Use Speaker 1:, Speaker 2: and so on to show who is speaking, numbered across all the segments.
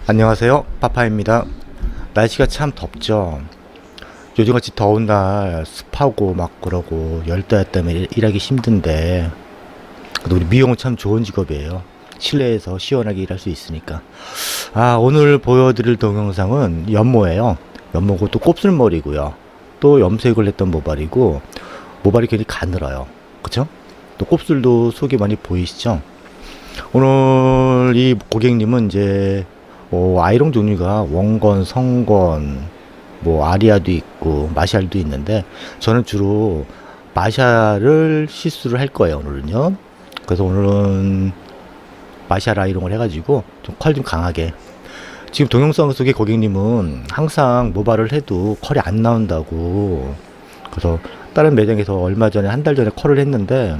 Speaker 1: 안녕하세요, 파파입니다. 날씨가 참 덥죠. 요즘같이 더운 날 습하고 막 그러고 열대 때문에 일하기 힘든데, 그래도 우리 미용은 참 좋은 직업이에요. 실내에서 시원하게 일할 수 있으니까. 오늘 보여드릴 동영상은 연모예요. 연모고 또 곱슬머리고요. 또 염색을 했던 모발이고, 모발이 굉장히 가늘어요. 그쵸? 또 곱슬도 속이 많이 보이시죠? 오늘 이 고객님은 이제 아이롱 종류가 원건, 성건, 아리아도 있고 마샬도 있는데, 저는 주로 마샬을 시술을 할 거예요, 오늘은요. 그래서 오늘은 마샬 아이롱을 해가지고 좀 컬 좀 강하게. 지금 동영상 속의 고객님은 항상 모발을 해도 컬이 안 나온다고, 그래서 다른 매장에서 얼마 전에 한 달 전에 컬을 했는데,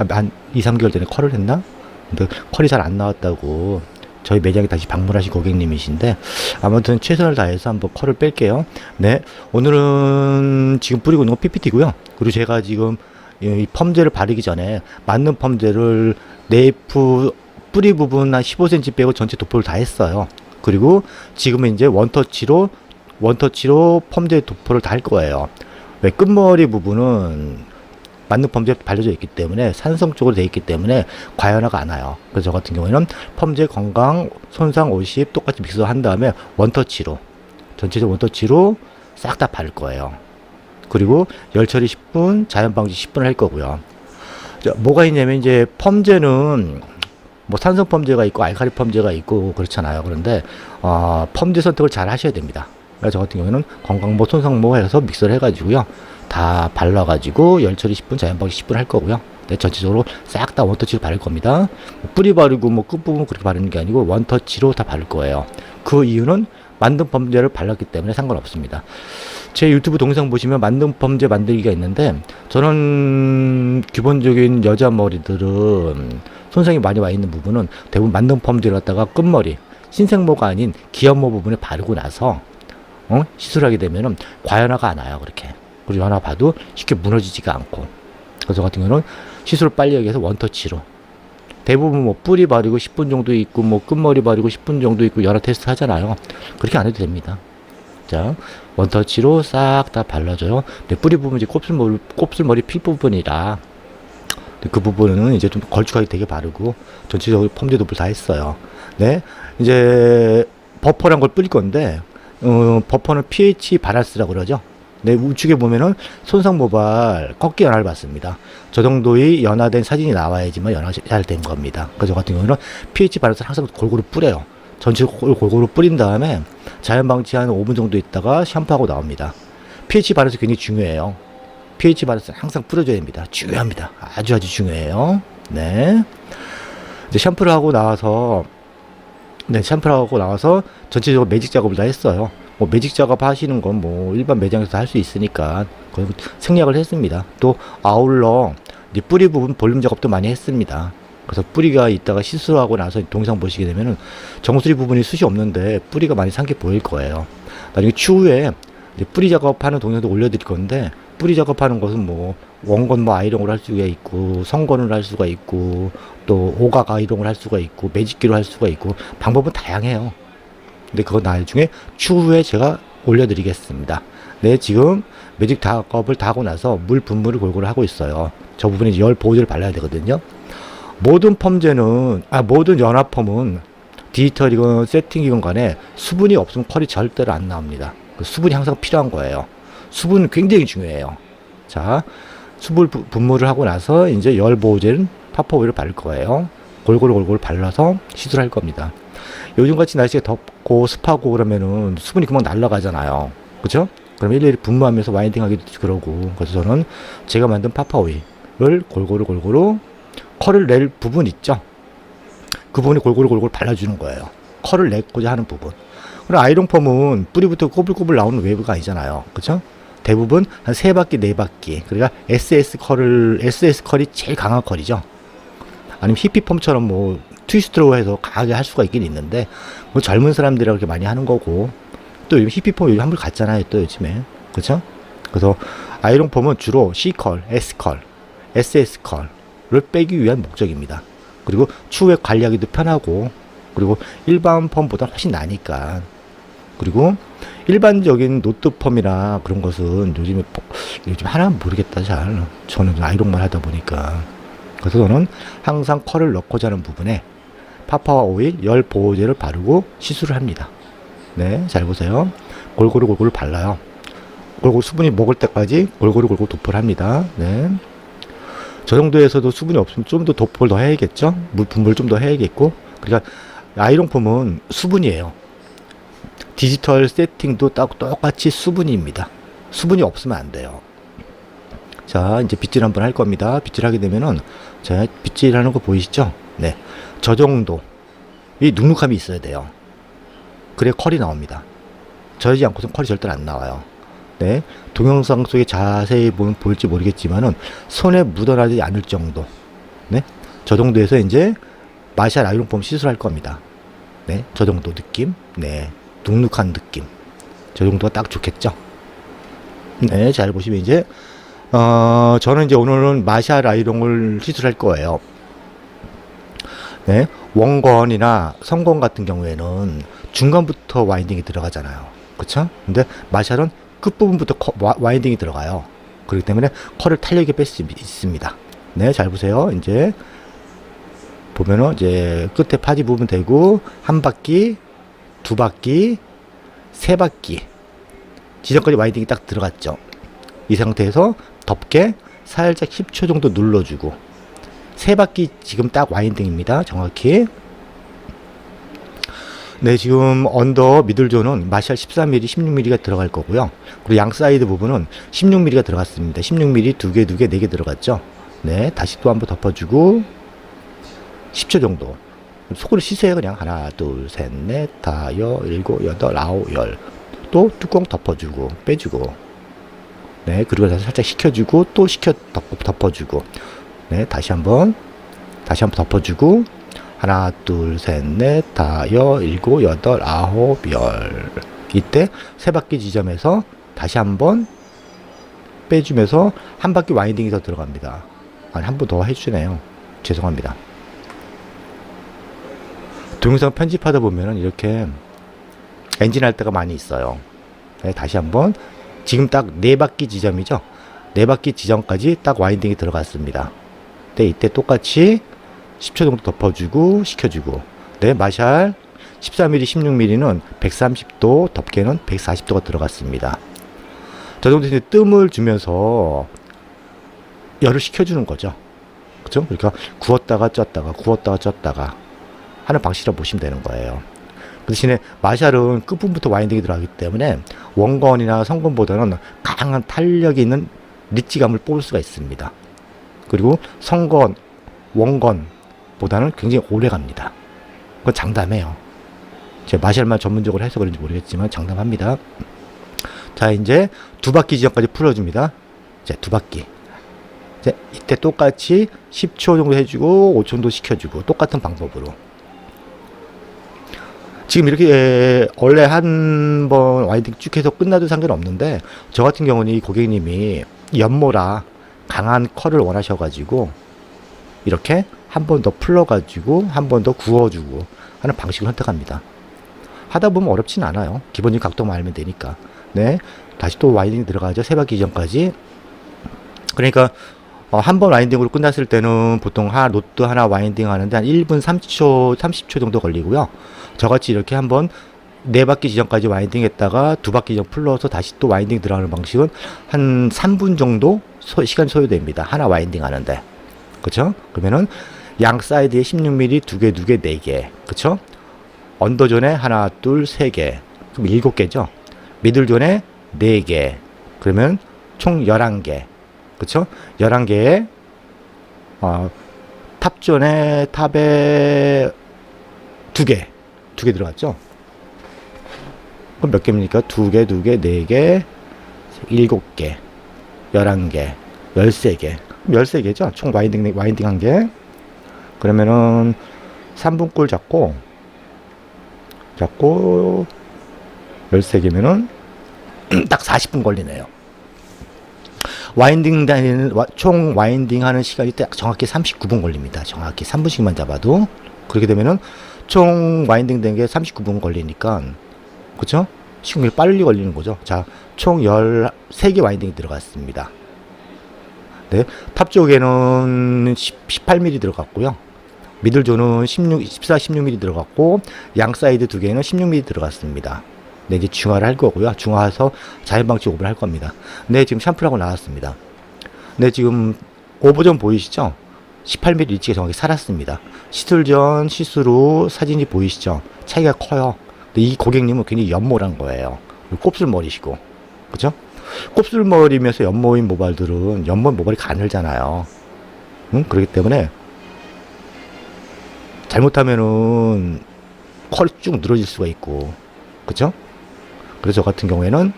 Speaker 1: 한 2, 3개월 전에 컬을 했나? 근데 컬이 잘 안 나왔다고 저희 매장에 다시 방문하신 고객님이신데, 아무튼 최선을 다해서 한번 컬을 뺄게요. 네, 오늘은 지금 뿌리고 있는 건 PPT고요. 그리고 제가 지금 이 펌제를 바르기 전에 맞는 펌제를 네이프 뿌리 부분 한 15cm 빼고 전체 도포를 다 했어요. 그리고 지금은 이제 원터치로 펌제 도포를 다 할 거예요. 왜 끝머리 부분은 맞는 펌제 발려져 있기 때문에, 산성 쪽으로 되어 있기 때문에 과연화가 안 와요. 그래서 저 같은 경우에는 펌제 건강 손상 50 똑같이 믹스한 다음에 원터치로, 전체적 원터치로 싹 다 바를 거예요. 그리고 열 처리 10분, 자연 방지 10분 할 거고요. 뭐가 있냐면, 이제 펌제는 산성 펌제가 있고 알칼리 펌제가 있고 그렇잖아요. 그런데 펌제 선택을 잘 하셔야 됩니다. 그래서 저 같은 경우에는 건강모, 손상모 해서 믹스를 해가지고요, 다 발라가지고 열 처리 10분, 자연 방지 10분 할 거고요. 네, 전체적으로 싹 다 원터치로 바를 겁니다. 뿌리 바르고 끝부분 그렇게 바르는 게 아니고 원터치로 다 바를 거예요. 그 이유는 만든 펌제를 발랐기 때문에 상관없습니다. 제 유튜브 동영상 보시면 만든 펌제 만들기가 있는데, 저는 기본적인 여자 머리들은 손상이 많이 와 있는 부분은 대부분 만든 펌제를 갖다가 끝머리, 신생모가 아닌 기연모 부분에 바르고 나서 시술하게 되면은 과연화가 안 와요. 그렇게. 그리고 연화 봐도 쉽게 무너지지가 않고. 그래서 같은 경우는 시술을 빨리 하기 위해서 원터치로. 대부분 뿌리 바르고 10분 정도 있고, 끝머리 바르고 10분 정도 있고, 여러 테스트 하잖아요. 그렇게 안 해도 됩니다. 자, 원터치로 싹 다 발라줘요. 근데 뿌리 부분 이제 곱슬머리 필 부분이라, 그 부분은 이제 좀 걸쭉하게 되게 바르고, 전체적으로 펌제 도포를 다 했어요. 네. 이제 버퍼란 걸 뿌릴 건데, 버퍼는 pH 바라스라고 그러죠. 네, 우측에 보면은 손상 모발 꺾기 연화를 봤습니다. 저 정도의 연화된 사진이 나와야지만 연화가 잘 된 겁니다. 그래서 같은 경우는 pH 바라스를 항상 골고루 뿌려요. 전체적으로 골고루 뿌린 다음에 자연 방치 한 5분 정도 있다가 샴푸하고 나옵니다. pH 바라스 굉장히 중요해요. pH 바라스는 항상 뿌려줘야 됩니다. 중요합니다. 아주 중요해요. 네. 이제 샴푸를 하고 나와서, 전체적으로 매직 작업을 다 했어요. 매직 작업 하시는 건 일반 매장에서 할 수 있으니까 생략을 했습니다. 또 아울러 이제 뿌리 부분 볼륨 작업도 많이 했습니다. 그래서 뿌리가 있다가 시술하고 나서 동영상 보시게 되면은 정수리 부분이 숱이 없는데 뿌리가 많이 산 게 보일 거예요. 나중에 추후에 이제 뿌리 작업하는 동영상도 올려드릴 건데, 뿌리 작업하는 것은 원건 아이롱을 할 수가 있고, 성건을 할 수가 있고, 또 오각 아이롱을 할 수가 있고, 매직기로 할 수가 있고, 방법은 다양해요. 근데 그거 나중에 추후에 제가 올려드리겠습니다. 네, 지금 매직 작업을 다 하고 나서 물 분무를 골고루 하고 있어요. 저 부분에 열 보호제를 발라야 되거든요. 모든 연화펌은 디지털이건 세팅이건 간에 수분이 없으면 컬이 절대로 안 나옵니다. 수분이 항상 필요한 거예요. 수분은 굉장히 중요해요. 자, 수분 분무를 하고 나서 이제 열 보호제는 파파 오일을 바를 거예요. 골고루 발라서 시술할 겁니다. 요즘같이 날씨가 덥고 습하고 그러면은 수분이 금방 날아가잖아요. 그쵸? 그럼 일일이 분무하면서 와인딩 하기도 그러고. 그래서 저는 제가 만든 파파 오일을 골고루 컬을 낼 부분 있죠? 그 부분이 골고루 발라주는 거예요. 컬을 내고자 하는 부분. 그럼 아이롱 펌은 뿌리부터 꼬불꼬불 나오는 웨이브가 아니잖아요. 그쵸? 대부분 한 3바퀴, 4바퀴. 그러니까 SS 컬이 제일 강한 컬이죠. 아니면 히피펌처럼 트위스트로 해서 강하게 할 수가 있긴 있는데, 젊은 사람들이 그렇게 많이 하는 거고, 또 히피펌 요즘 한물 갔잖아요, 또 요즘에. 그쵸? 그래서 아이롱 펌은 주로 C컬, S컬, SS 컬을 빼기 위한 목적입니다. 그리고 추후에 관리하기도 편하고, 그리고 일반 펌보다 훨씬 나니까. 그리고 일반적인 노트 펌이나 그런 것은 요즘 하나 모르겠다 잘. 저는 아이롱만 하다 보니까. 그래서 저는 항상 컬을 넣고자 하는 부분에 파파와 오일, 열 보호제를 바르고 시술을 합니다. 네, 잘 보세요. 골고루 발라요. 골고루 수분이 먹을 때까지 골고루 도포를 합니다. 네. 저 정도에서도 수분이 없으면 좀 더 도포를 더 해야겠죠? 분무를 좀 더 해야겠고. 그러니까 아이롱폼은 수분이에요. 디지털 세팅도 딱 똑같이 수분입니다. 수분이 없으면 안 돼요. 자, 이제 빗질 한번 할 겁니다. 빗질 하게 되면은, 자, 빗질 하는 거 보이시죠? 네. 저 정도. 이 눅눅함이 있어야 돼요. 그래 컬이 나옵니다. 저러지 않고선 컬이 절대 안 나와요. 네. 동영상 속에 자세히 볼지 모르겠지만은, 손에 묻어나지 않을 정도. 네. 저 정도에서 이제, 마샬 아이롱폼 시술할 겁니다. 네. 저 정도 느낌. 네. 눅눅한 느낌. 저 정도가 딱 좋겠죠? 네. 잘 보시면 이제, 저는 이제 오늘은 마샬 아이롱을 시술할 거예요. 네. 원건이나 성건 같은 경우에는 중간부터 와인딩이 들어가잖아요. 그쵸? 근데 마샬은 끝부분부터 와인딩이 들어가요. 그렇기 때문에 컬을 탄력있게 뺄 수 있습니다. 네. 잘 보세요. 이제, 보면은 이제 끝에 파지 부분 되고, 한 바퀴, 두 바퀴, 세 바퀴. 지점까지 와인딩이 딱 들어갔죠. 이 상태에서 덮개 살짝 10초 정도 눌러주고, 세 바퀴 지금 딱 와인딩입니다. 정확히. 네, 지금 언더 미들존은 마샬 13mm, 16mm가 들어갈 거고요. 그리고 양 사이드 부분은 16mm가 들어갔습니다. 16mm 두 개, 네 개 들어갔죠. 네, 다시 또 한번 덮어주고, 10초 정도. 속으로 쉬세요. 그냥 하나, 둘, 셋, 넷, 다, 일곱, 여덟, 아홉, 열. 또 뚜껑 덮어주고, 빼주고. 네, 그리고 다시 살짝 식혀주고, 또 덮어주고. 네, 다시 한번 덮어주고. 하나, 둘, 셋, 넷, 다, 일곱, 여덟, 아홉, 열. 이때 세 바퀴 지점에서 다시 한번 빼주면서 한 바퀴 와인딩이 더 들어갑니다. 아니, 한 번 더 해주네요. 죄송합니다. 동영상 편집하다 보면은 이렇게 엔진 할 때가 많이 있어요. 네, 다시 한번 지금 딱 네 바퀴 지점이죠. 네 바퀴 지점까지 딱 와인딩이 들어갔습니다. 네, 이때 똑같이 10초 정도 덮어주고 식혀주고. 네, 마샬 14mm, 16mm는 130도, 덮개는 140도가 들어갔습니다. 저 정도 이제 뜸을 주면서 열을 식혀주는 거죠. 그렇죠? 그러니까 구웠다가 쪘다가 하는 방식이라고 보시면 되는 거예요. 그 대신에 마샬은 끝부분부터 와인딩이 들어가기 때문에 원건이나 성건보다는 강한 탄력이 있는 리치감을 뽑을 수가 있습니다. 그리고 성건, 원건보다는 굉장히 오래 갑니다. 그건 장담해요. 제가 마샬만 전문적으로 해서 그런지 모르겠지만 장담합니다. 자, 이제 두 바퀴 지점까지 풀어줍니다. 자, 두 바퀴. 이제 이때 똑같이 10초 정도 해주고 5초 정도 식혀주고 똑같은 방법으로. 지금 이렇게 원래 한 번 와인딩 쭉 해서 끝나도 상관없는데 저 같은 경우는 이 고객님이 연모라 강한 컬을 원하셔가지고 이렇게 한 번 더 풀러가지고 한 번 더 구워주고 하는 방식을 선택합니다. 하다 보면 어렵진 않아요. 기본적인 각도만 알면 되니까. 네, 다시 또 와인딩 들어가죠. 세 바퀴 이전까지. 그러니까 한 번 와인딩으로 끝났을 때는 보통 로트 하나 와인딩 하는데 한 1분 30초 정도 걸리고요. 저같이 이렇게 한번 네 바퀴 지점까지 와인딩 했다가 두 바퀴 지점 풀러서 다시 또 와인딩 들어가는 방식은 한 3분 정도 시간 소요됩니다. 하나 와인딩 하는데. 그쵸? 그러면은 양 사이드에 16mm 두 개, 네 개. 그쵸? 언더존에 하나, 둘, 세 개. 그럼 7개죠? 미들존에 4개. 그러면 총 11개. 그쵸? 11개에, 탑에 2개. 2개 들어갔죠? 그럼 몇 개입니까? 2개, 4개, 7개, 11개, 13개. 13개죠? 총 와인딩 한 개. 그러면은 3분 꿀 잡고 13개면은 딱 40분 걸리네요. 총 와인딩 하는 시간이 딱 정확히 39분 걸립니다. 정확히 3분씩만 잡아도. 그렇게 되면은 총 와인딩 된 게 39분 걸리니까, 그쵸? 시간이 빨리 걸리는 거죠. 자, 총 13개 와인딩이 들어갔습니다. 네, 탑 쪽에는 18mm 들어갔고요. 미들존은 14, 16mm 들어갔고, 양 사이드 두 개는 16mm 들어갔습니다. 네, 이제 중화를 할 거고요. 중화해서 자연방치 오브를 할 겁니다. 네, 지금 샴푸하고 나왔습니다. 네, 지금 오버전 보이시죠? 18mm 리치가 정확히 살았습니다. 시술 전, 시술 후 사진이 보이시죠? 차이가 커요. 근데 이 고객님은 굉장히 연모란 거예요. 곱슬머리시고, 그쵸? 곱슬머리면서 연모인 모발들은 연모인 모발이 가늘잖아요. 응? 그렇기 때문에 잘못하면은 컬이 쭉 늘어질 수가 있고, 그쵸? 그래서 저 같은 경우에는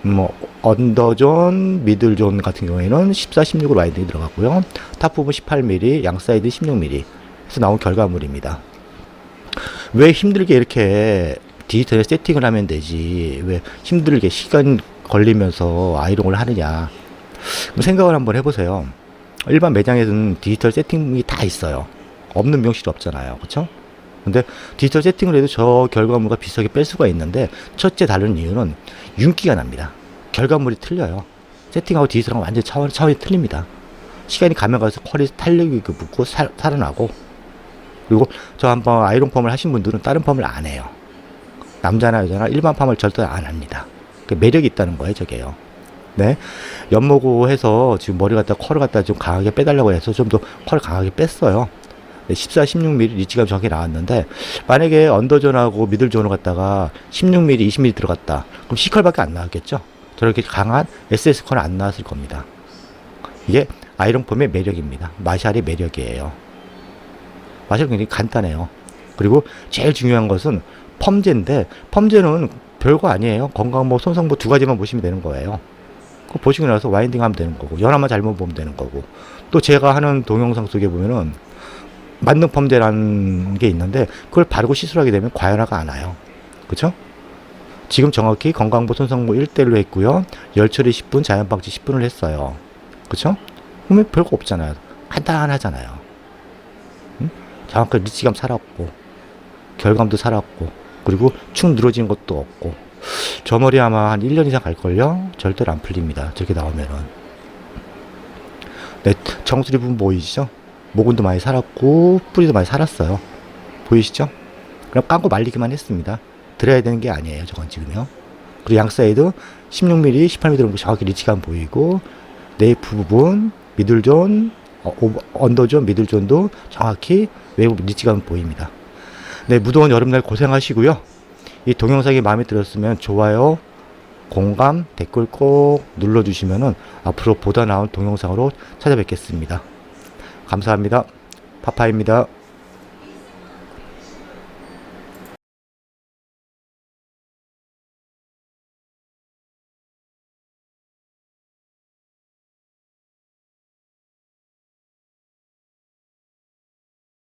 Speaker 1: 뭐 언더존, 미들존 같은 경우에는 14, 16으로 와인딩이 들어갔고요. 탑 부분 18mm, 양 사이드 16mm 해서 나온 결과물입니다. 왜 힘들게 이렇게 디지털에 세팅을 하면 되지, 왜 힘들게 시간 걸리면서 아이롱을 하느냐, 생각을 한번 해보세요. 일반 매장에서는 디지털 세팅이 다 있어요. 없는 미용실이 없잖아요. 그쵸? 근데 디지털 세팅을 해도 저 결과물과 비슷하게 뺄 수가 있는데, 첫째 다른 이유는 윤기가 납니다. 결과물이 틀려요. 세팅하고 디지털하고 완전 차원이 틀립니다. 시간이 가면 갈수록 컬이 탄력이 붙고 살아나고, 그리고 저 한번 아이롱 펌을 하신 분들은 다른 펌을 안 해요. 남자나 여자나 일반 펌을 절대 안 합니다. 그 매력이 있다는 거예요, 저게요. 네. 연모고 해서 지금 머리 갖다 컬을 갖다 좀 강하게 빼달라고 해서 좀 더 컬을 강하게 뺐어요. 14, 16mm 리치가 정확히 나왔는데, 만약에 언더존하고 미들존을 갖다가 16mm, 20mm 들어갔다. 그럼 C컬밖에 안 나왔겠죠? 저렇게 강한 SS컬은 안 나왔을 겁니다. 이게 아이롱 펌의 매력입니다. 마샬의 매력이에요. 마샬은 굉장히 간단해요. 그리고 제일 중요한 것은 펌제인데, 펌제는 별거 아니에요. 건강 손상모 두 가지만 보시면 되는 거예요. 그거 보시고 나서 와인딩 하면 되는 거고, 연화만 잘못 보면 되는 거고, 또 제가 하는 동영상 속에 보면은 만능 펌제라는 게 있는데, 그걸 바르고 시술하게 되면 과연화가 안 와요. 그쵸? 지금 정확히 건강보 손상모 1대1로 했고요. 열처리 10분, 자연방치 10분을 했어요. 그쵸? 그러면 별거 없잖아요. 간단하잖아요. 응? 정확히 리치감 살았고, 결감도 살았고, 그리고 축 늘어진 것도 없고, 저 머리 아마 한 1년 이상 갈걸요? 절대로 안 풀립니다. 저렇게 나오면은. 네, 정수리 부분 보이시죠? 모근도 많이 살았고 뿌리도 많이 살았어요. 보이시죠? 그럼 감고 말리기만 했습니다. 들어야 되는 게 아니에요, 저건 지금요. 그리고 양 사이드 16mm, 18mm 정도 정확히 리치감 보이고, 네이프 부분, 미들존, 언더존, 미들존도 정확히 외부 리치감 보입니다. 네, 무더운 여름날 고생하시고요. 이 동영상이 마음에 들었으면 좋아요, 공감, 댓글 꼭 눌러주시면은 앞으로 보다 나은 동영상으로 찾아뵙겠습니다. 감사합니다. 파파입니다.